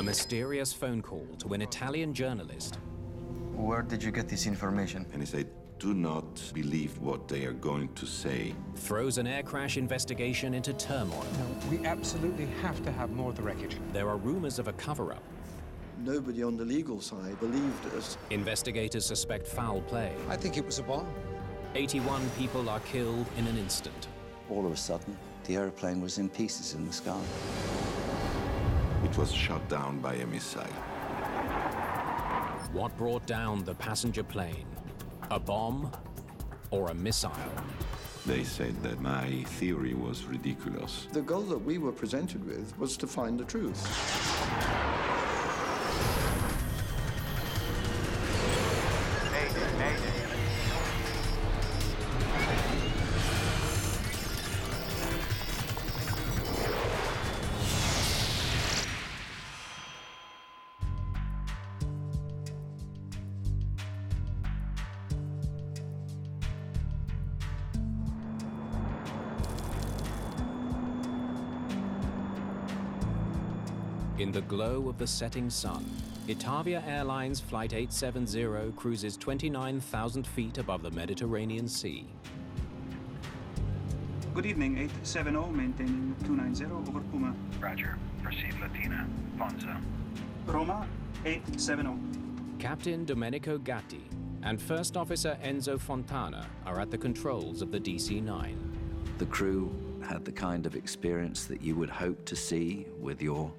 A mysterious phone call to an Italian journalist. Where did you get this information? And he said, do not believe what they are going to say. Throws an air crash investigation into turmoil. No, we absolutely have to have more of the wreckage. There are rumors of a cover-up. Nobody on the legal side believed us. Investigators suspect foul play. I think it was a bomb. 81 people are killed in an instant. All of a sudden, the aeroplane was in pieces in the sky. It was shot down by a missile. What brought down the passenger plane? A bomb or a missile? They said that my theory was ridiculous. The goal that we were presented with was to find the truth. In the glow of the setting sun, Itavia Airlines Flight 870 cruises 29,000 feet above the Mediterranean Sea. Good evening, 870, maintaining 290 over Puma. Roger. Proceed Latina. Fonza. Roma, 870. Captain Domenico Gatti and First Officer Enzo Fontana are at the controls of the DC-9. The crew had the kind of experience that you would hope to see with your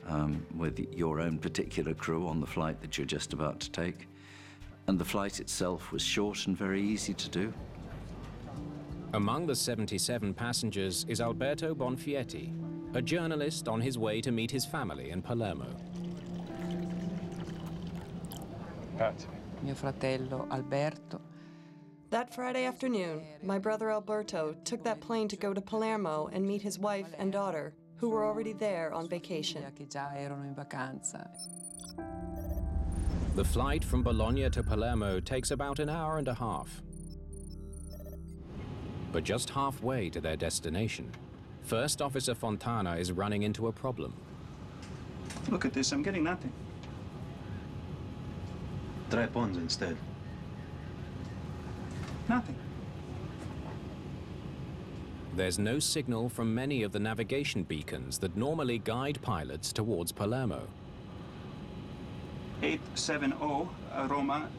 own particular crew on the flight that you're just about to take. And the flight itself was short and very easy to do. Among the 77 passengers is Alberto Bonfietti, a journalist on his way to meet his family in Palermo. Grazie. Mio fratello Alberto. That Friday afternoon, my brother Alberto took that plane to go to Palermo and meet his wife and daughter, who were already there on vacation. The flight from Bologna to Palermo takes about an hour and a half. But just halfway to their destination, First Officer Fontana is running into a problem. Look at this, I'm getting nothing. Try Ponza instead. Nothing. There's no signal from many of the navigation beacons that normally guide pilots towards Palermo. 870, Roma.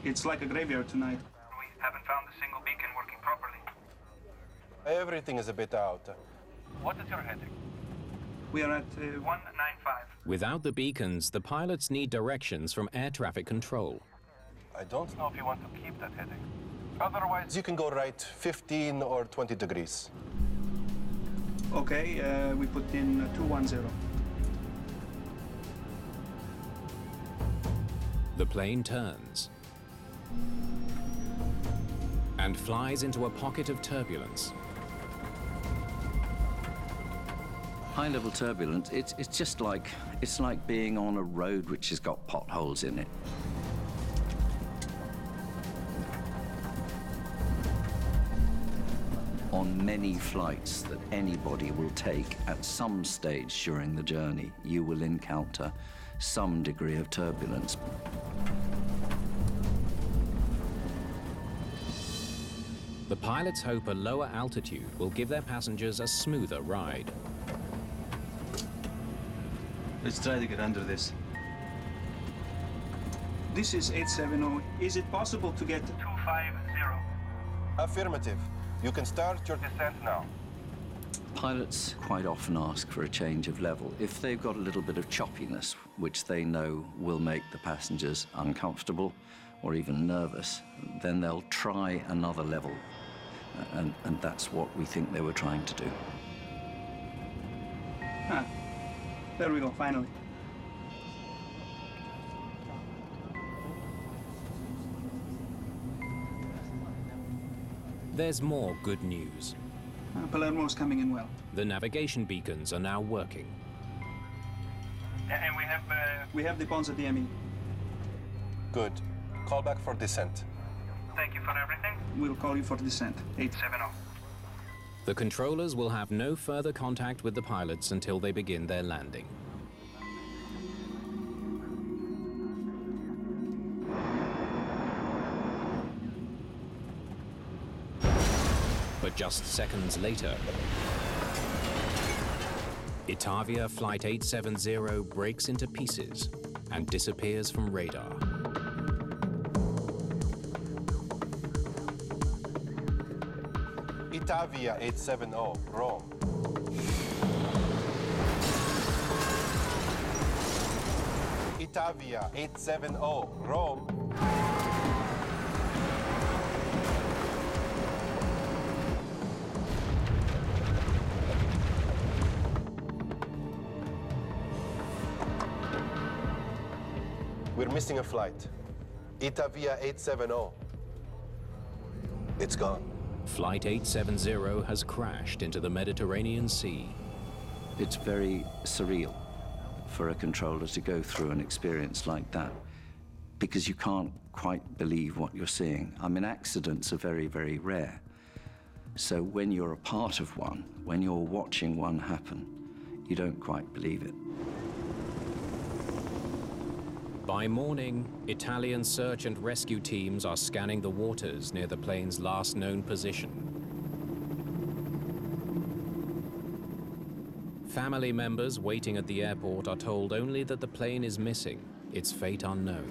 It's like a graveyard tonight. We haven't found a single beacon working properly. Everything is a bit out. What is your heading? We are at 195. Without the beacons, the pilots need directions from air traffic control. I don't know if you want to keep that heading. Otherwise, you can go right 15 or 20 degrees. Okay, we put in 210. The plane turns and flies into a pocket of turbulence. High-level turbulence, it's just like, it's like being on a road which has got potholes in it. On many flights that anybody will take at some stage during the journey, you will encounter some degree of turbulence. The pilots hope a lower altitude will give their passengers a smoother ride. let's try to get under this. This is 870. Is it possible to get 250? Affirmative. You can start your descent now. Pilots quite often ask for a change of level. If they've got a little bit of choppiness, which they know will make the passengers uncomfortable or even nervous, then they'll try another level. And that's what we think they were trying to do. Ah, there we go, finally. There's more good news. Palermo's coming in well. The navigation beacons are now working. And we have the Ponza DME. Good. Call back for descent. Thank you for everything. We'll call you for descent. 870. The controllers will have no further contact with the pilots until they begin their landing. But just seconds later, Itavia Flight 870 breaks into pieces and disappears from radar. Itavia 870, Rome. Itavia 870, Rome. We're missing a flight. Itavia 870. It's gone. Flight 870 has crashed into the Mediterranean Sea. It's very surreal for a controller to go through an experience like that because you can't quite believe what you're seeing. I mean, accidents are very, very rare. So when you're a part of one, when you're watching one happen, you don't quite believe it. By morning, Italian search and rescue teams are scanning the waters near the plane's last known position. Family members waiting at the airport are told only that the plane is missing, its fate unknown.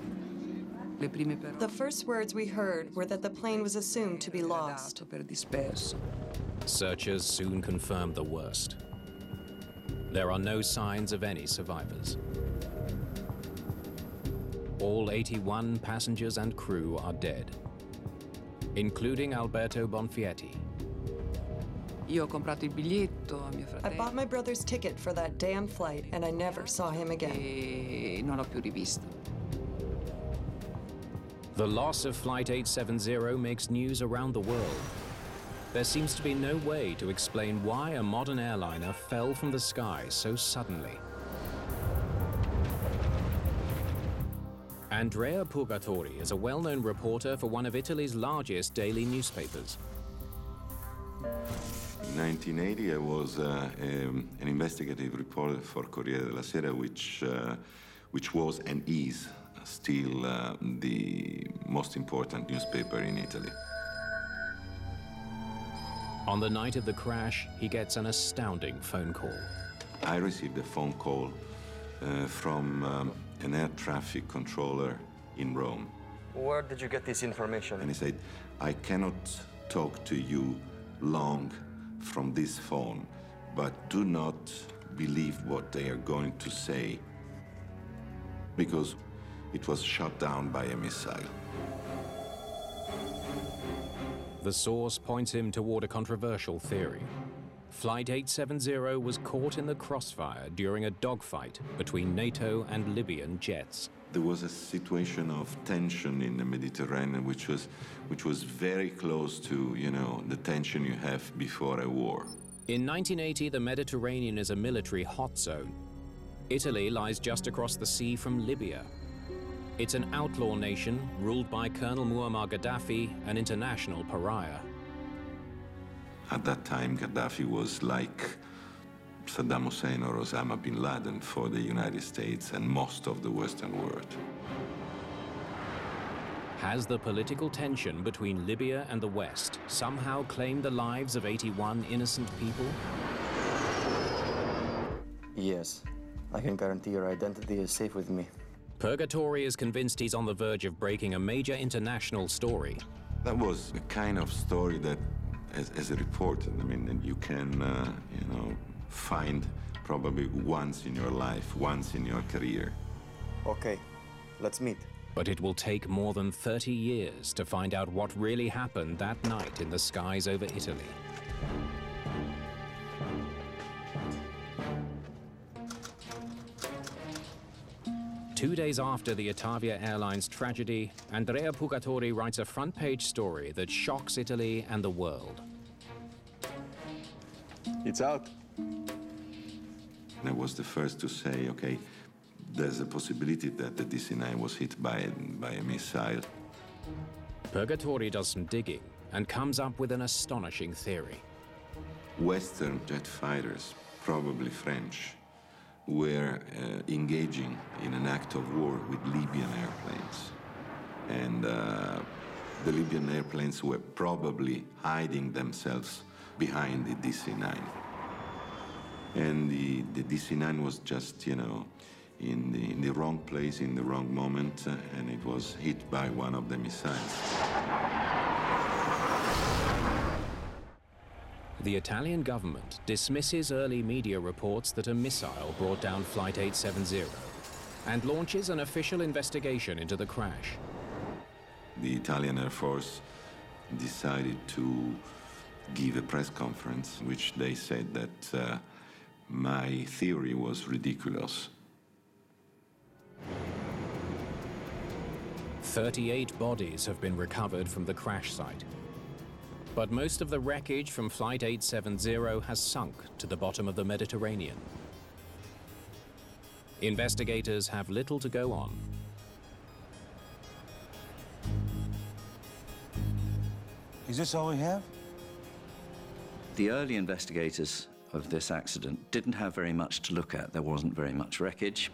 The first words we heard were that the plane was assumed to be lost. Searchers soon confirmed the worst. There are no signs of any survivors. All 81 passengers and crew are dead, including Alberto Bonfietti. I bought my brother's ticket for that damn flight, and I never saw him again. The loss of Flight 870 makes news around the world. There seems to be no way to explain why a modern airliner fell from the sky so suddenly. Andrea Purgatori is a well-known reporter for one of Italy's largest daily newspapers. In 1980, I was an investigative reporter for Corriere della Sera, which was and is still the most important newspaper in Italy. On the night of the crash, he gets an astounding phone call. I received a phone call from an air traffic controller in Rome. Where did you get this information? And he said, I cannot talk to you long from this phone, but do not believe what they are going to say, because it was shot down by a missile. The source points him toward a controversial theory. Flight 870 was caught in the crossfire during a dogfight between NATO and Libyan jets. There was a situation of tension in the Mediterranean, which was very close to, the tension you have before a war. In 1980, the Mediterranean is a military hot zone. Italy lies just across the sea from Libya. It's an outlaw nation ruled by Colonel Muammar Gaddafi, an international pariah. At that time, Gaddafi was like Saddam Hussein or Osama bin Laden for the United States and most of the Western world. Has the political tension between Libya and the West somehow claimed the lives of 81 innocent people? Yes. I can guarantee your identity is safe with me. Purgatori is convinced he's on the verge of breaking a major international story. That was a kind of story that, as a reporter, you can, find probably once in your life, once in your career. Okay, let's meet. But it will take more than 30 years to find out what really happened that night in the skies over Italy. Two days after the Itavia Airlines tragedy, Andrea Purgatori writes a front-page story that shocks Italy and the world. It's out. I was the first to say, okay, there's a possibility that the DC-9 was hit by a missile. Purgatori does some digging and comes up with an astonishing theory. Western jet fighters, probably French, were engaging in an act of war with Libyan airplanes. And The Libyan airplanes were probably hiding themselves behind the DC-9. And the DC-9 was just, you know, in the wrong place, in the wrong moment, and it was hit by one of the missiles. The Italian government dismisses early media reports that a missile brought down Flight 870 and launches an official investigation into the crash. The Italian Air Force decided to give a press conference in which they said that my theory was ridiculous. 38 bodies have been recovered from the crash site. But most of the wreckage from Flight 870 has sunk to the bottom of the Mediterranean. Investigators have little to go on. Is this all we have? The early investigators of this accident didn't have very much to look at. There wasn't very much wreckage.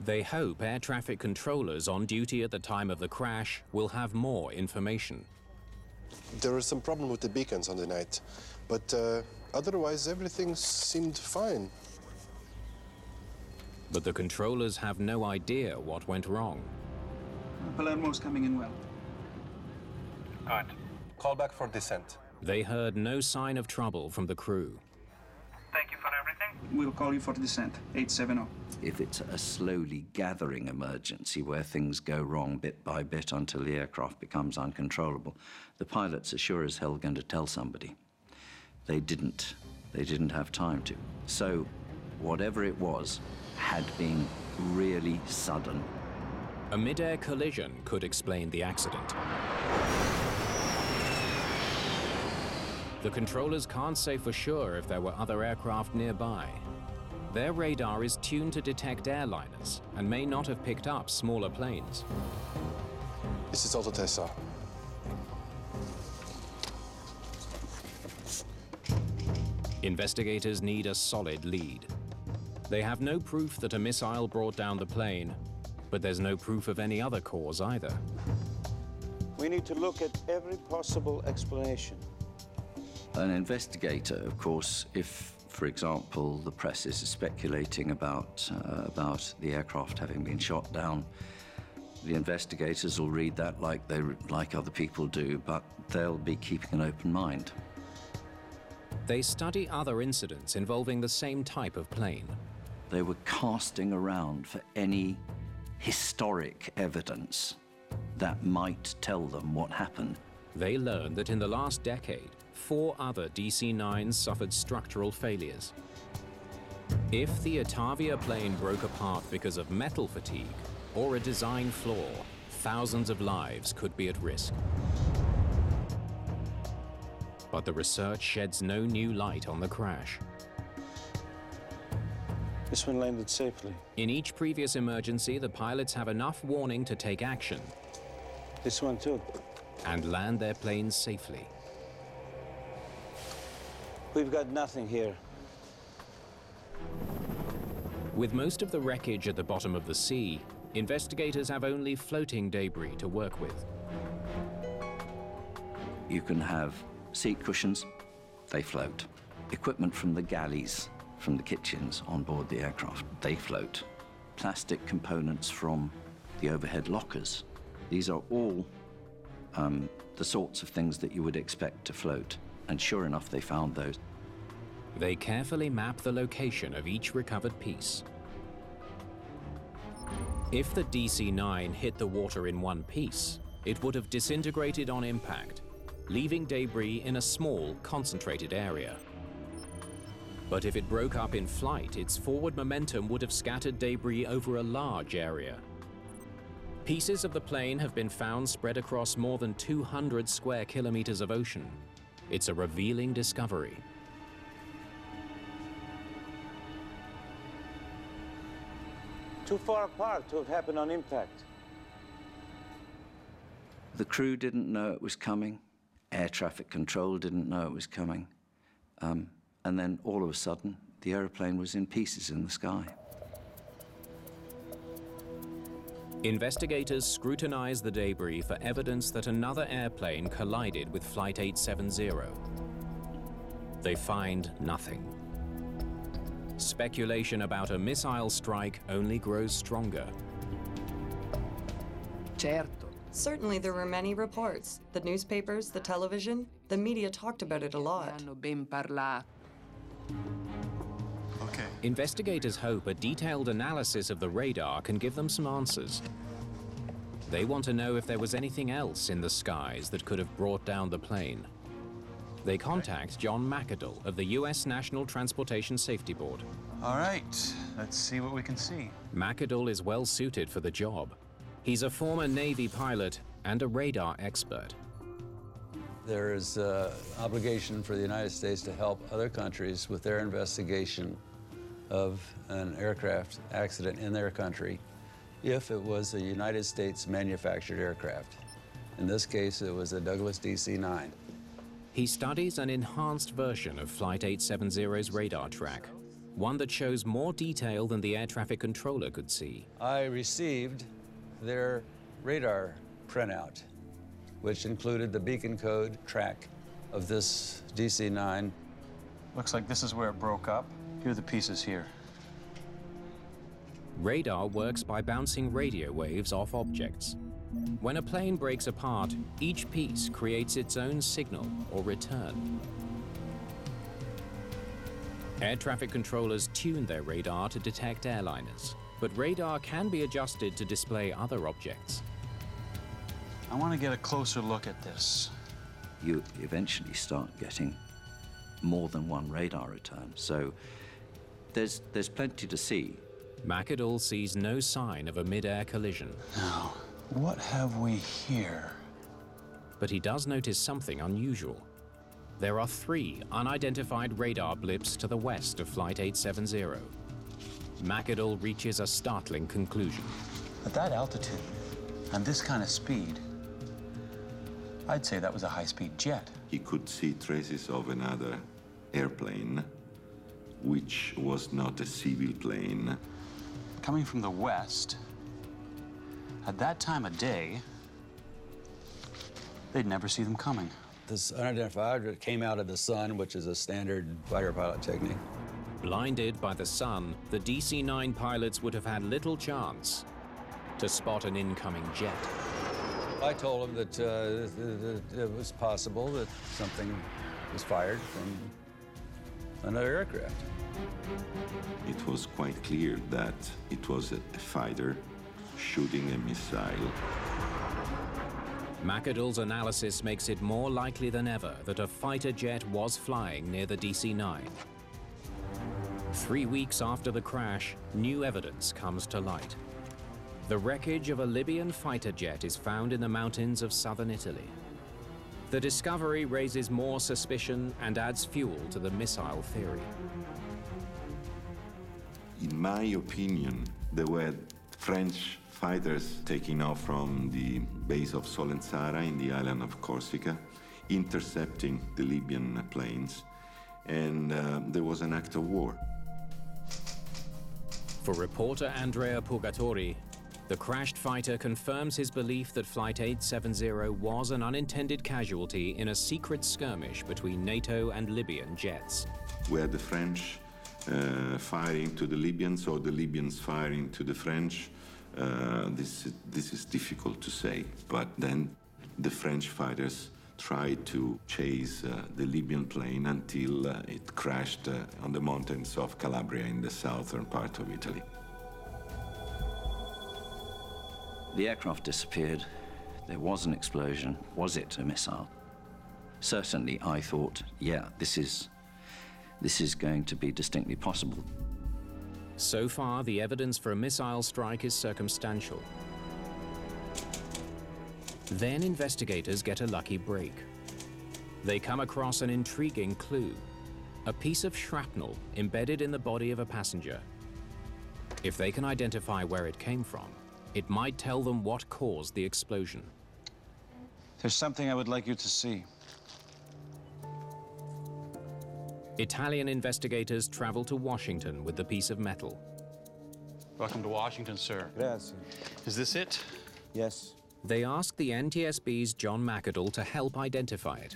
They hope air traffic controllers on duty at the time of the crash will have more information. There was some problem with the beacons on the night, but otherwise everything seemed fine. But the controllers have no idea what went wrong. Palermo's coming in well. Good. Call back for descent. They heard no sign of trouble from the crew. Thank you for everything. We'll call you for descent, 870. If it's a slowly gathering emergency where things go wrong bit by bit until the aircraft becomes uncontrollable, the pilots are sure as hell going to tell somebody. They didn't. They didn't have time to. So whatever it was had been really sudden. A mid-air collision could explain the accident. The controllers can't say for sure if there were other aircraft nearby. Their radar is tuned to detect airliners and may not have picked up smaller planes. This is Alto Tessa. Investigators need a solid lead. They have no proof that a missile brought down the plane, but there's no proof of any other cause either. We need to look at every possible explanation. An investigator, of course, if, for example, the press is speculating about the aircraft having been shot down, the investigators will read that like other people do, but they'll be keeping an open mind. They study other incidents involving the same type of plane. They were casting around for any historic evidence that might tell them what happened. They learned that in the last decade, 4 other DC-9s suffered structural failures. If the Atavia plane broke apart because of metal fatigue or a design flaw, thousands of lives could be at risk. But the research sheds no new light on the crash. This one landed safely. In each previous emergency, the pilots have enough warning to take action. This one too. And land their planes safely. We've got nothing here. With most of the wreckage at the bottom of the sea, investigators have only floating debris to work with. You can have seat cushions, they float. Equipment from the galleys, from the kitchens on board the aircraft, they float. Plastic components from the overhead lockers. These are all the sorts of things that you would expect to float. And sure enough, they found those. They carefully map the location of each recovered piece. If the DC-9 hit the water in one piece, it would have disintegrated on impact, leaving debris in a small, concentrated area. But if it broke up in flight, its forward momentum would have scattered debris over a large area. Pieces of the plane have been found spread across more than 200 square kilometers of ocean. It's a revealing discovery. Too far apart to have happened on impact. The crew didn't know it was coming. Air traffic control didn't know it was coming. And then all of a sudden, the airplane was in pieces in the sky. Investigators scrutinize the debris for evidence that another airplane collided with Flight 870. They find nothing. Speculation about a missile strike only grows stronger. Certo. Certainly there were many reports. The newspapers, the television, the media talked about it a lot. Hanno ben parlato. Okay. Investigators hope a detailed analysis of the radar can give them some answers. They want to know if there was anything else in the skies that could have brought down the plane. They contact John McAdoo of the U.S. National Transportation Safety Board. All right, let's see what we can see. McAdoo is well suited for the job. He's a former Navy pilot and a radar expert. There is an obligation for the United States to help other countries with their investigation of an aircraft accident in their country if it was a United States manufactured aircraft. In this case, it was a Douglas DC-9. He studies an enhanced version of Flight 870's radar track, one that shows more detail than the air traffic controller could see. I received their radar printout, which included the beacon code track of this DC-9. Looks like this is where it broke up. Here are the pieces here. Radar works by bouncing radio waves off objects. When a plane breaks apart, each piece creates its own signal or return. Air traffic controllers tune their radar to detect airliners, but radar can be adjusted to display other objects. I want to get a closer look at this. You eventually start getting more than one radar return, so there's plenty to see. McAdoo sees no sign of a mid-air collision. Now, what have we here? But he does notice something unusual. There are 3 unidentified radar blips to the west of Flight 870. McAdoo reaches a startling conclusion. At that altitude and this kind of speed, I'd say that was a high-speed jet. He could see traces of another airplane, which was not a civil plane. Coming from the west, at that time of day, they'd never see them coming. This unidentified object came out of the sun, which is a standard fighter pilot technique. Blinded by the sun, the DC-9 pilots would have had little chance to spot an incoming jet. I told him that it was possible that something was fired from another aircraft. It was quite clear that it was a fighter shooting a missile. McAdoo's analysis makes it more likely than ever that a fighter jet was flying near the DC-9. 3 weeks after the crash, new evidence comes to light. The wreckage of a Libyan fighter jet is found in the mountains of southern Italy. The discovery raises more suspicion and adds fuel to the missile theory. In my opinion, there were French fighters taking off from the base of Solenzara in the island of Corsica, intercepting the Libyan planes, and there was an act of war. For reporter Andrea Purgatori, the crashed fighter confirms his belief that Flight 870 was an unintended casualty in a secret skirmish between NATO and Libyan jets. Were the French firing to the Libyans or the Libyans firing to the French? This is difficult to say, but then the French fighters tried to chase the Libyan plane until it crashed on the mountains of Calabria in the southern part of Italy. The aircraft disappeared. There was an explosion. Was it a missile? Certainly, I thought, yeah, this is going to be distinctly possible. So far, the evidence for a missile strike is circumstantial. Then investigators get a lucky break. They come across an intriguing clue, a piece of shrapnel embedded in the body of a passenger. If they can identify where it came from, it might tell them what caused the explosion. There's something I would like you to see. Italian investigators travel to Washington with the piece of metal. Welcome to Washington, sir. Grazie. Is this it? Yes. They ask the NTSB's John McAdall to help identify it.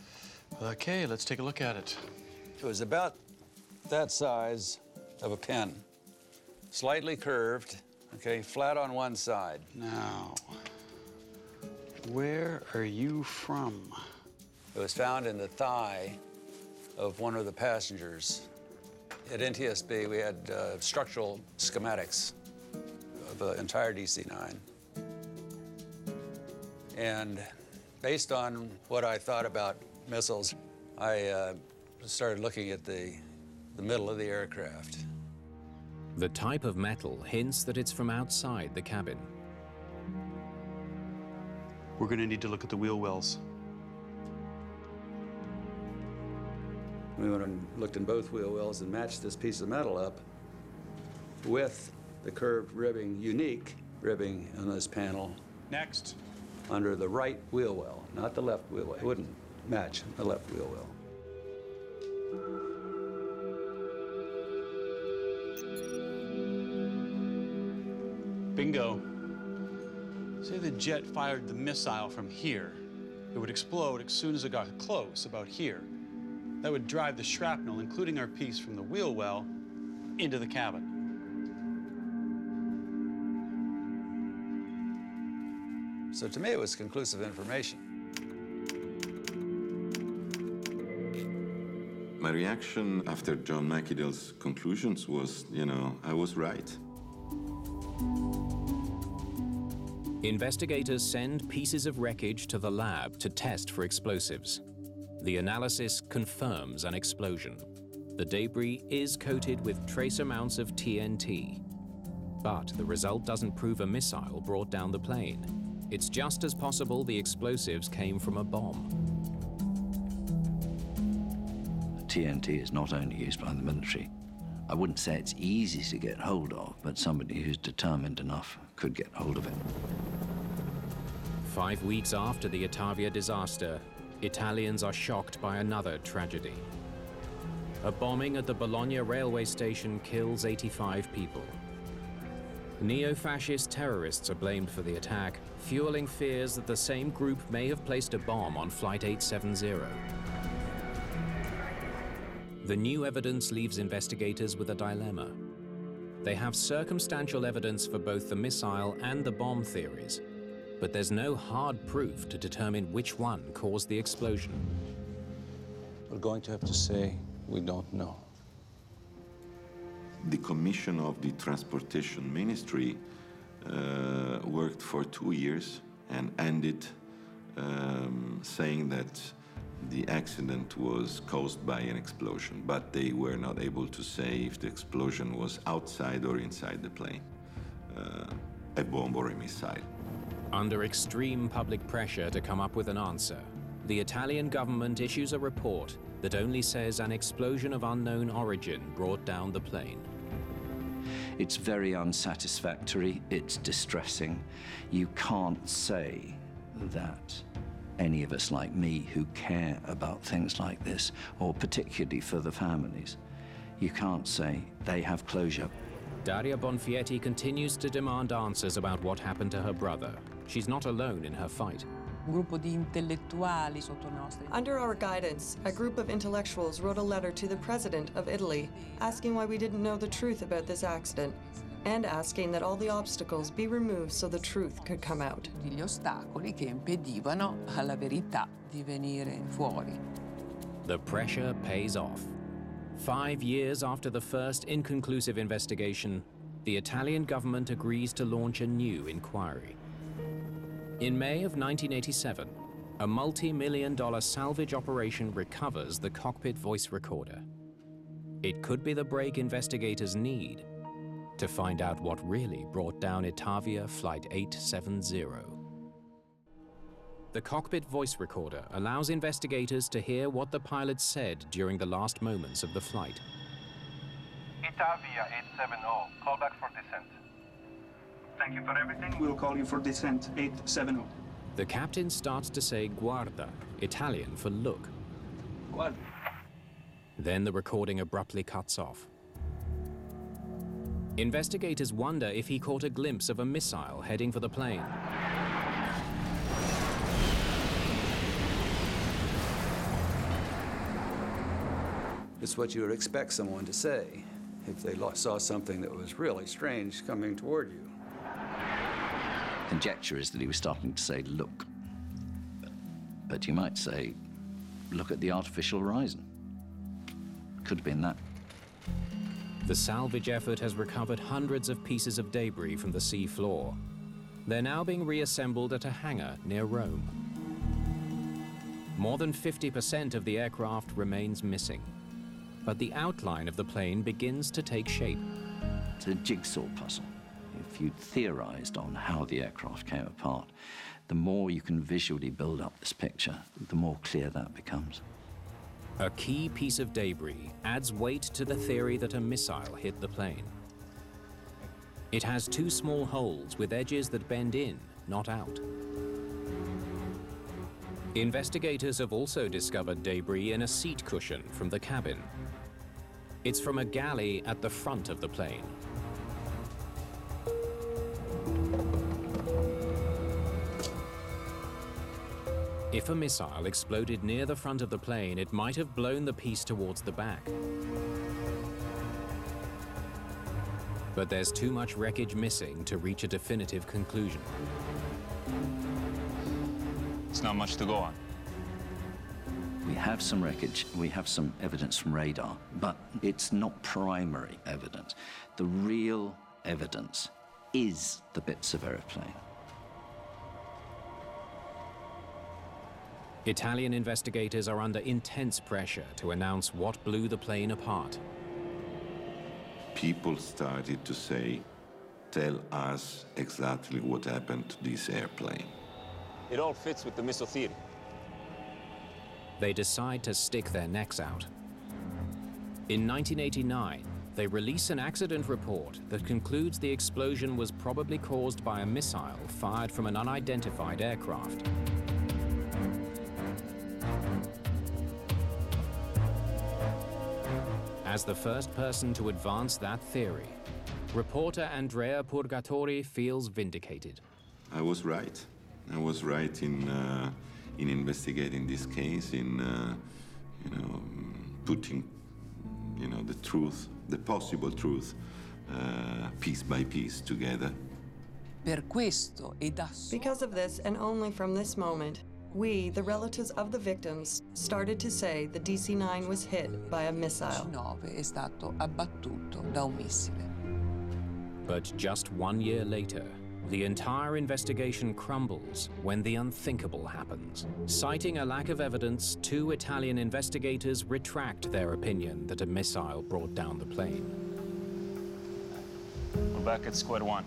Okay, let's take a look at it. It was about that size of a pen, slightly curved, okay, flat on one side. Now, where are you from? It was found in the thigh of one of the passengers. At NTSB, we had structural schematics of the entire DC-9. And based on what I thought about missiles, I started looking at the middle of the aircraft. The type of metal hints that it's from outside the cabin. We're going to need to look at the wheel wells. We went and looked in both wheel wells and matched this piece of metal up with the curved ribbing, unique ribbing on this panel. Next. Under the right wheel well, not the left wheel well. It wouldn't match the left wheel well. Bingo. Say the jet fired the missile from here. It would explode as soon as it got close, about here. That would drive the shrapnel, including our piece from the wheel well, into the cabin. So to me, it was conclusive information. My reaction after John McAdall's conclusions was, I was right. Investigators send pieces of wreckage to the lab to test for explosives. The analysis confirms an explosion. The debris is coated with trace amounts of TNT. But the result doesn't prove a missile brought down the plane. It's just as possible the explosives came from a bomb. TNT is not only used by the military. I wouldn't say it's easy to get hold of, but somebody who's determined enough could get hold of it. 5 weeks after the Itavia disaster, Italians are shocked by another tragedy. A bombing at the Bologna railway station kills 85 people. Neo-fascist terrorists are blamed for the attack, fueling fears that the same group may have placed a bomb on Flight 870. The new evidence leaves investigators with a dilemma. They have circumstantial evidence for both the missile and the bomb theories, but there's no hard proof to determine which one caused the explosion. We're going to have to say we don't know. The Commission of the Transportation Ministry worked for 2 years and ended saying that the accident was caused by an explosion, but they were not able to say if the explosion was outside or inside the plane, a bomb or a missile. Under extreme public pressure to come up with an answer, the Italian government issues a report that only says an explosion of unknown origin brought down the plane. It's very unsatisfactory, it's distressing. You can't say that any of us like me who care about things like this, or particularly for the families, you can't say they have closure. Daria Bonfietti continues to demand answers about what happened to her brother. She's not alone in her fight. Under our guidance, a group of intellectuals wrote a letter to the president of Italy asking why we didn't know the truth about this accident and asking that all the obstacles be removed so the truth could come out. Gli ostacoli che impedivano alla verità di venire fuori. The pressure pays off. 5 years after the first inconclusive investigation, the Italian government agrees to launch a new inquiry. In May of 1987, a multi-million-dollar salvage operation recovers the cockpit voice recorder. It could be the break investigators need to find out what really brought down Itavia Flight 870. The cockpit voice recorder allows investigators to hear what the pilot said during the last moments of the flight. Itavia 870, call back for descent. Thank you for everything. We'll call you for descent 870. The captain starts to say guarda, Italian for look. Guarda. Then the recording abruptly cuts off. Investigators wonder if he caught a glimpse of a missile heading for the plane. It's what you would expect someone to say if they saw something that was really strange coming toward you. Conjecture is that he was starting to say, look. But you might say, look at the artificial horizon. Could have been that. The salvage effort has recovered hundreds of pieces of debris from the sea floor. They're now being reassembled at a hangar near Rome. More than 50% of the aircraft remains missing, but the outline of the plane begins to take shape. It's a jigsaw puzzle. If you theorized on how the aircraft came apart, the more you can visually build up this picture, the more clear that becomes. A key piece of debris adds weight to the theory that a missile hit the plane. It has two small holes with edges that bend in, not out. Investigators have also discovered debris in a seat cushion from the cabin. It's from a galley at the front of the plane. If a missile exploded near the front of the plane, it might have blown the piece towards the back. But there's too much wreckage missing to reach a definitive conclusion. It's not much to go on. We have some wreckage, we have some evidence from radar, but it's not primary evidence. The real evidence is the bits of airplane. Italian investigators are under intense pressure to announce what blew the plane apart. People started to say, tell us exactly what happened to this airplane. It all fits with the missile theory. They decide to stick their necks out. In 1989, they release an accident report that concludes the explosion was probably caused by a missile fired from an unidentified aircraft. As the first person to advance that theory, reporter Andrea Purgatori feels vindicated. I was right. I was right in investigating this case, in putting, the truth, the possible truth, piece by piece together. Because of this, and only from this moment, we, the relatives of the victims, started to say the DC-9 was hit by a missile. But just 1 year later, the entire investigation crumbles when the unthinkable happens. Citing a lack of evidence, 2 Italian investigators retract their opinion that a missile brought down the plane. We're back at square one.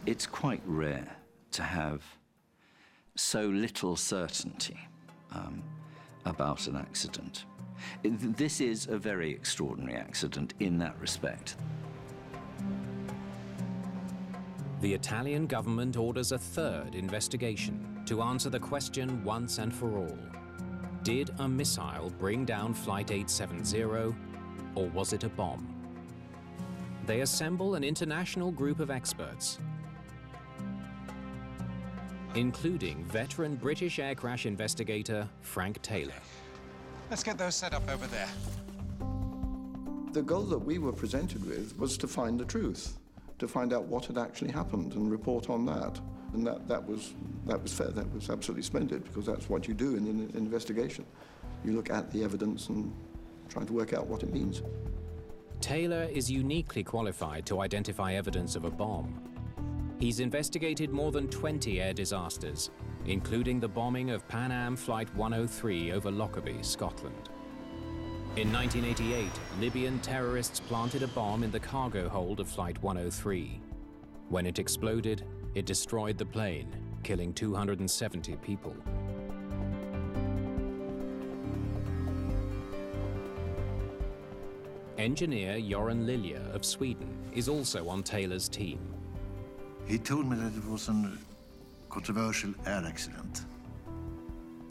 It's quite rare to have so little certainty about an accident. This is a very extraordinary accident in that respect. The Italian government orders a 3rd investigation to answer the question once and for all. Did a missile bring down Flight 870, or was it a bomb? They assemble an international group of experts, including veteran British air crash investigator Frank Taylor. Let's get those set up over there. The goal that we were presented with was to find the truth, to find out what had actually happened and report on that. And that was fair, that was absolutely splendid, because that's what you do in an investigation. You look at the evidence and try to work out what it means. Taylor is uniquely qualified to identify evidence of a bomb. He's investigated more than 20 air disasters, including the bombing of Pan Am Flight 103 over Lockerbie, Scotland. In 1988, Libyan terrorists planted a bomb in the cargo hold of Flight 103. When it exploded, it destroyed the plane, killing 270 people. Engineer Göran Lilja of Sweden is also on Taylor's team. He told me that it was a controversial air accident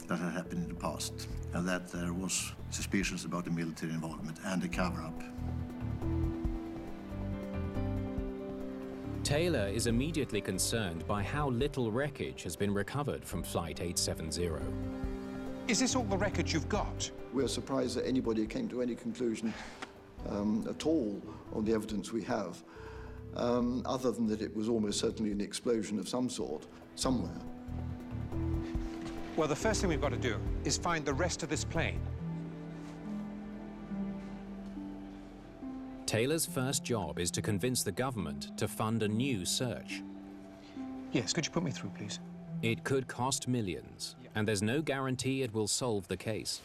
that had happened in the past, and that there was suspicions about the military involvement and the cover-up. Taylor is immediately concerned by how little wreckage has been recovered from Flight 870. Is this all the wreckage you've got? We're surprised that anybody came to any conclusion at all on the evidence we have, other than that it was almost certainly an explosion of some sort, somewhere. Well, the first thing we've got to do is find the rest of this plane. Taylor's first job is to convince the government to fund a new search. Yes, could you put me through, please? It could cost millions, and there's no guarantee it will solve the case.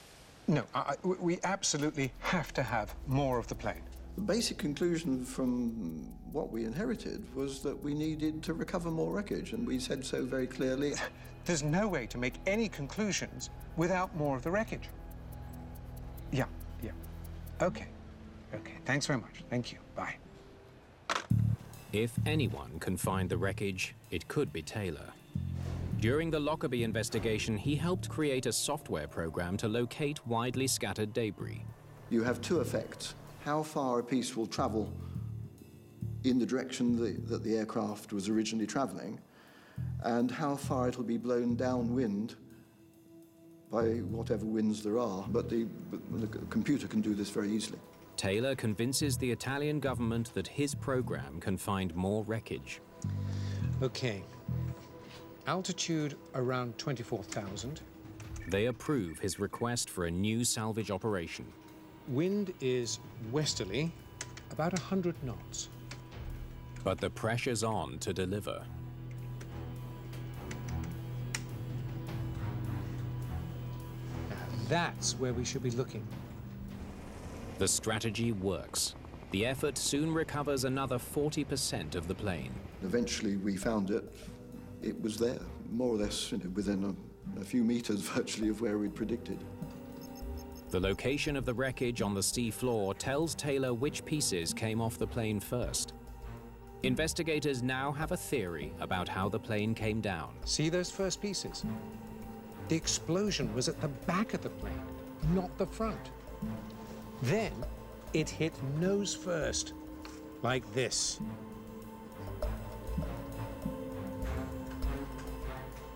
No, we absolutely have to have more of the plane. The basic conclusion from what we inherited was that we needed to recover more wreckage, and we said so very clearly. There's no way to make any conclusions without more of the wreckage. Yeah. Okay, thanks very much. Thank you, bye. If anyone can find the wreckage, it could be Taylor. During the Lockerbie investigation, he helped create a software program to locate widely scattered debris. You have two effects. How far a piece will travel in the direction that the aircraft was originally traveling, and how far it'll be blown downwind by whatever winds there are. But the computer can do this very easily. Taylor convinces the Italian government that his program can find more wreckage. Okay. Altitude around 24,000. They approve his request for a new salvage operation. Wind is westerly, about 100 knots. But the pressure's on to deliver. Now, that's where we should be looking. The strategy works. The effort soon recovers another 40% of the plane. Eventually, we found it. It was there, more or less, within a few meters, virtually, of where we'd predicted. The location of the wreckage on the sea floor tells Taylor which pieces came off the plane first. Investigators now have a theory about how the plane came down. See those first pieces? The explosion was at the back of the plane, not the front. Then it hit nose first, like this.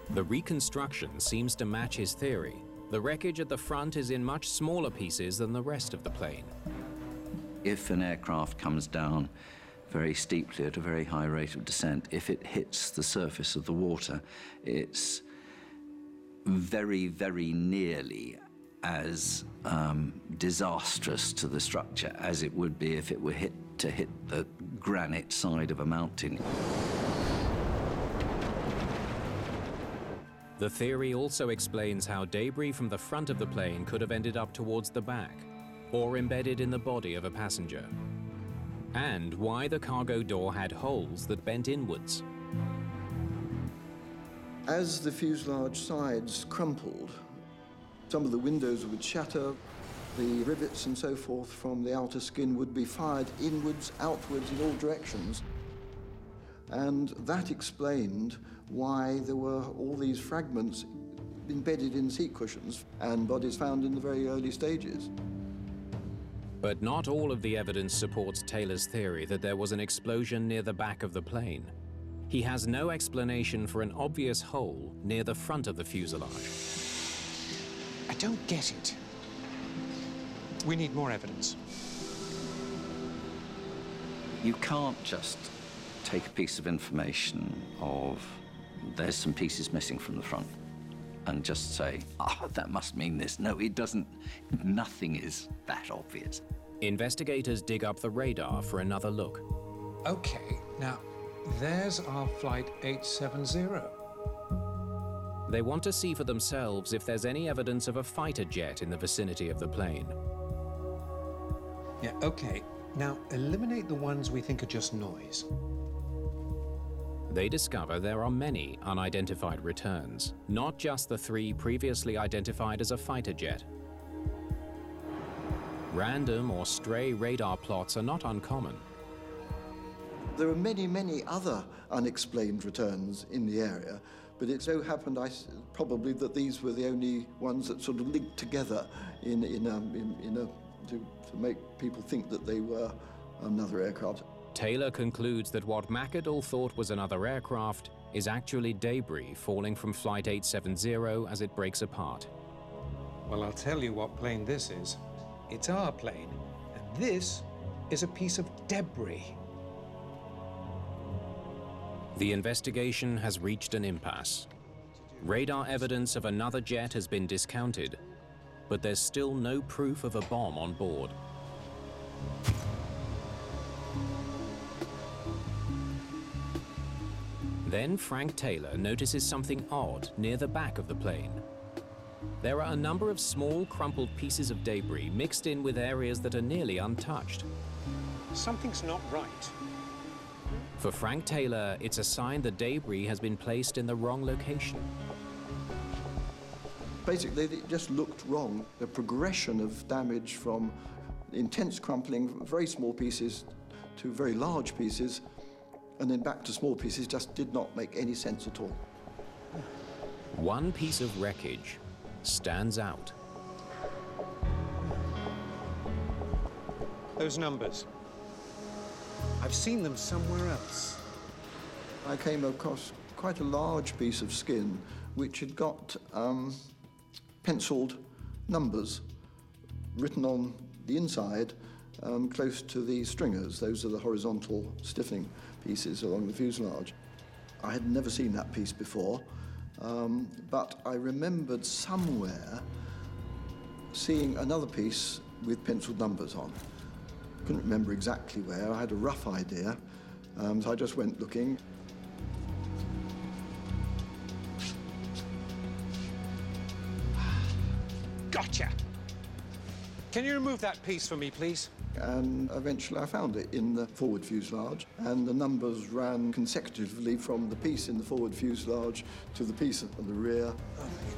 The reconstruction seems to match his theory. The wreckage at the front is in much smaller pieces than the rest of the plane. If an aircraft comes down very steeply at a very high rate of descent, if it hits the surface of the water, it's very, very nearly as disastrous to the structure as it would be if it were hit the granite side of a mountain. The theory also explains how debris from the front of the plane could have ended up towards the back, or embedded in the body of a passenger, and why the cargo door had holes that bent inwards. As the fuselage sides crumpled, some of the windows would shatter, the rivets and so forth from the outer skin would be fired inwards, outwards, in all directions. And that explained why there were all these fragments embedded in seat cushions and bodies found in the very early stages. But not all of the evidence supports Taylor's theory that there was an explosion near the back of the plane. He has no explanation for an obvious hole near the front of the fuselage. I don't get it. We need more evidence. You can't just take a piece of information of there's some pieces missing from the front and just say, that must mean this. No, it doesn't. Nothing is that obvious. Investigators dig up the radar for another look. Okay, now, there's our Flight 870. They want to see for themselves if there's any evidence of a fighter jet in the vicinity of the plane. Yeah, okay. Now, eliminate the ones we think are just noise. They discover there are many unidentified returns, not just the 3 previously identified as a fighter jet. Random or stray radar plots are not uncommon. There are many, many other unexplained returns in the area, but it so happened probably that these were the only ones that sort of linked together to make people think that they were another aircraft. Taylor concludes that what McAdoo thought was another aircraft is actually debris falling from Flight 870 as it breaks apart. Well, I'll tell you what plane this is. It's our plane, and this is a piece of debris. The investigation has reached an impasse. Radar evidence of another jet has been discounted, but there's still no proof of a bomb on board. Then Frank Taylor notices something odd near the back of the plane. There are a number of small, crumpled pieces of debris mixed in with areas that are nearly untouched. Something's not right. For Frank Taylor, it's a sign the debris has been placed in the wrong location. Basically, it just looked wrong. The progression of damage from intense crumpling, very small pieces, to very large pieces, and then back to small pieces just did not make any sense at all. One piece of wreckage stands out. Those numbers. I've seen them somewhere else. I came across quite a large piece of skin which had got penciled numbers written on the inside close to the stringers. Those are the horizontal stiffening pieces along the fuselage. I had never seen that piece before, but I remembered somewhere seeing another piece with penciled numbers on. Couldn't remember exactly where. I had a rough idea, so I just went looking. Gotcha! Can you remove that piece for me, please? And eventually I found it in the forward fuselage, and the numbers ran consecutively from the piece in the forward fuselage to the piece on the rear.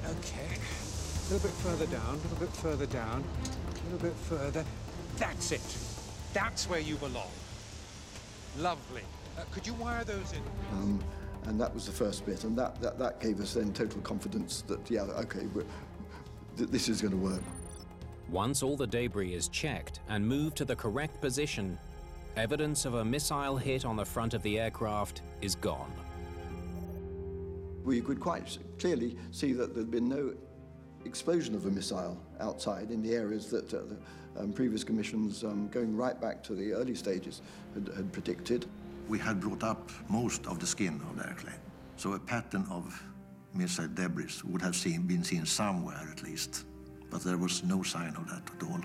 Okay. A little bit further down, a little bit further down, a little bit further. That's it. That's where you belong. Lovely. Could you wire those in? And that was the first bit, and that gave us then total confidence that, yeah, okay, this is going to work. Once all the debris is checked and moved to the correct position, evidence of a missile hit on the front of the aircraft is gone. We could quite clearly see that there'd been no explosion of a missile outside in the areas that the previous commissions, going right back to the early stages, had predicted. We had brought up most of the skin of the airplane, so a pattern of missile debris would have been seen somewhere at least, but there was no sign of that at all.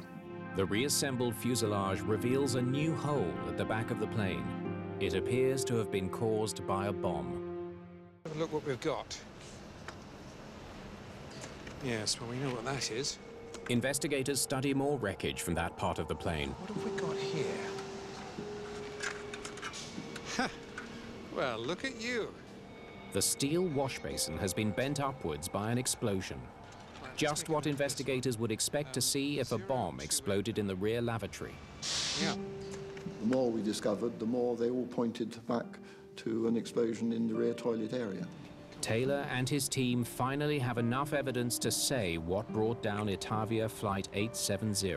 The reassembled fuselage reveals a new hole at the back of the plane. It appears to have been caused by a bomb. Have a look what we've got. Yes, well, we know what that is. Investigators study more wreckage from that part of the plane. What have we got here? Ha! Well, look at you. The steel wash basin has been bent upwards by an explosion. Just what investigators would expect to see if a bomb exploded in the rear lavatory. Yeah. The more we discovered, the more they all pointed back to an explosion in the rear toilet area. Taylor and his team finally have enough evidence to say what brought down Itavia Flight 870.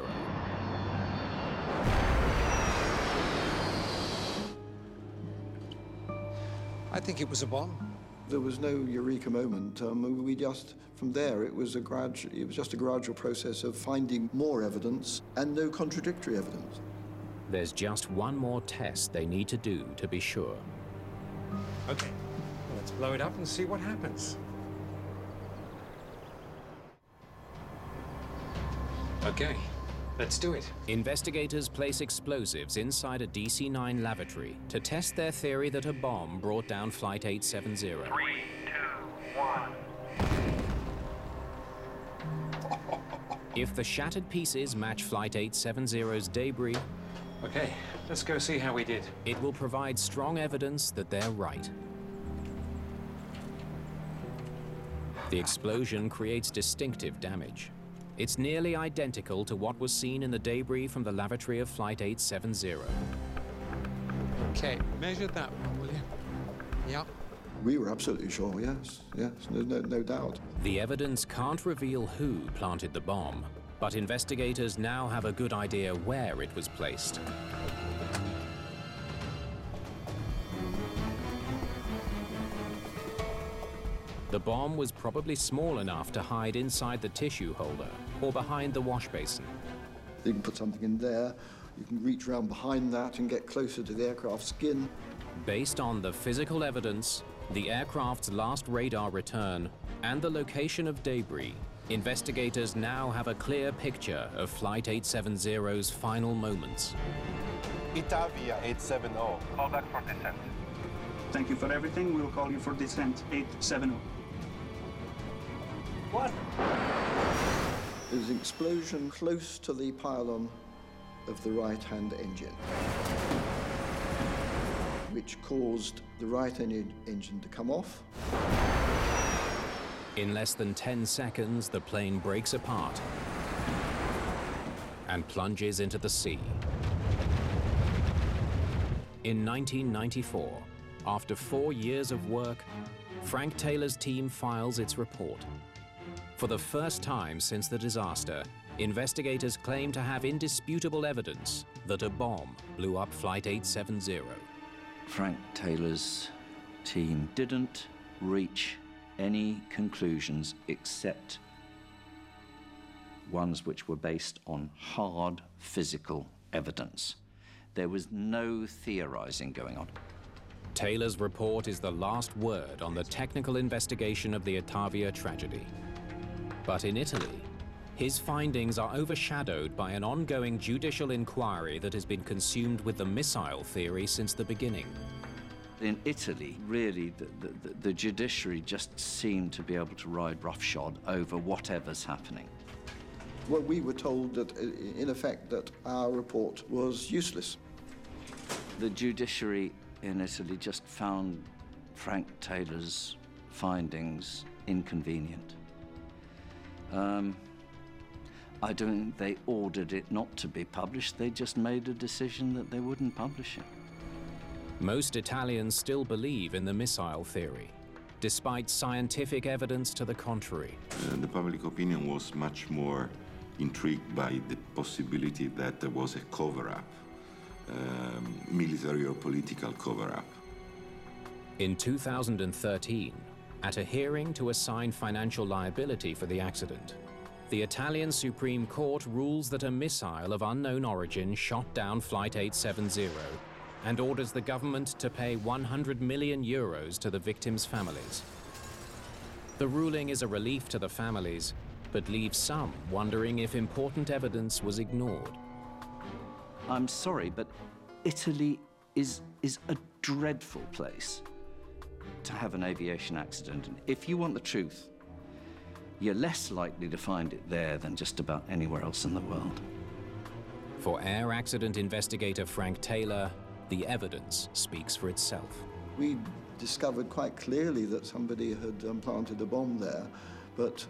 I think it was a bomb. There was no eureka moment. We just, from there, it was just a gradual process of finding more evidence and no contradictory evidence. There's just one more test they need to do to be sure. Okay, well, let's blow it up and see what happens. Okay, let's do it. Investigators place explosives inside a DC-9 lavatory to test their theory that a bomb brought down Flight 870. 3, 2, 1. If the shattered pieces match Flight 870's debris, okay, let's go see how we did. It will provide strong evidence that they're right. The explosion creates distinctive damage. It's nearly identical to what was seen in the debris from the lavatory of Flight 870. Okay, measure that one, will you? Yeah. We were absolutely sure, yes, no doubt. The evidence can't reveal who planted the bomb, but investigators now have a good idea where it was placed. The bomb was probably small enough to hide inside the tissue holder or behind the wash basin. You can put something in there, you can reach around behind that and get closer to the aircraft skin. Based on the physical evidence, the aircraft's last radar return, and the location of debris, investigators now have a clear picture of Flight 870's final moments. Itavia 870. Call back for descent. Thank you for everything. We'll call you for descent 870. What? There was an explosion close to the pylon of the right-hand engine, which caused the right-hand engine to come off. In less than 10 seconds, the plane breaks apart and plunges into the sea. In 1994, after 4 years of work, Frank Taylor's team files its report. For the first time since the disaster, investigators claim to have indisputable evidence that a bomb blew up Flight 870. Frank Taylor's team didn't reach any conclusions except ones which were based on hard physical evidence. There was no theorizing going on. Taylor's report is the last word on the technical investigation of the Itavia tragedy. But in Italy, his findings are overshadowed by an ongoing judicial inquiry that has been consumed with the missile theory since the beginning. In Italy, really, the judiciary just seemed to be able to ride roughshod over whatever's happening. Well, we were told that, in effect, that our report was useless. The judiciary in Italy just found Frank Taylor's findings inconvenient. I don't think they ordered it not to be published. They just made a decision that they wouldn't publish it. Most Italians still believe in the missile theory, despite scientific evidence to the contrary. The public opinion was much more intrigued by the possibility that there was a cover-up, military or political cover-up. In 2013, at a hearing to assign financial liability for the accident, the Italian Supreme Court rules that a missile of unknown origin shot down Flight 870 and orders the government to pay 100 million euros to the victims' families. The ruling is a relief to the families, but leaves some wondering if important evidence was ignored. I'm sorry, but Italy is a dreadful place to have an aviation accident. And if you want the truth, you're less likely to find it there than just about anywhere else in the world. For air accident investigator Frank Taylor, the evidence speaks for itself. We discovered quite clearly that somebody had planted a bomb there, but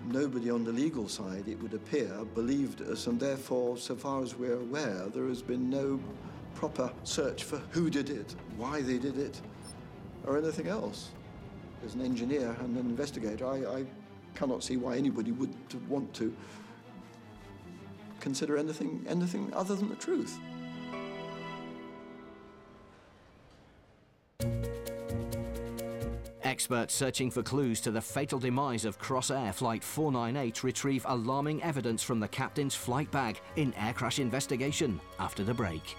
nobody on the legal side, it would appear, believed us, and therefore, so far as we're aware, there has been no proper search for who did it, why they did it, or anything else. As an engineer and an investigator, I cannot see why anybody would want to consider anything other than the truth. Experts searching for clues to the fatal demise of Crossair Flight 498 retrieve alarming evidence from the captain's flight bag in air crash investigation after the break.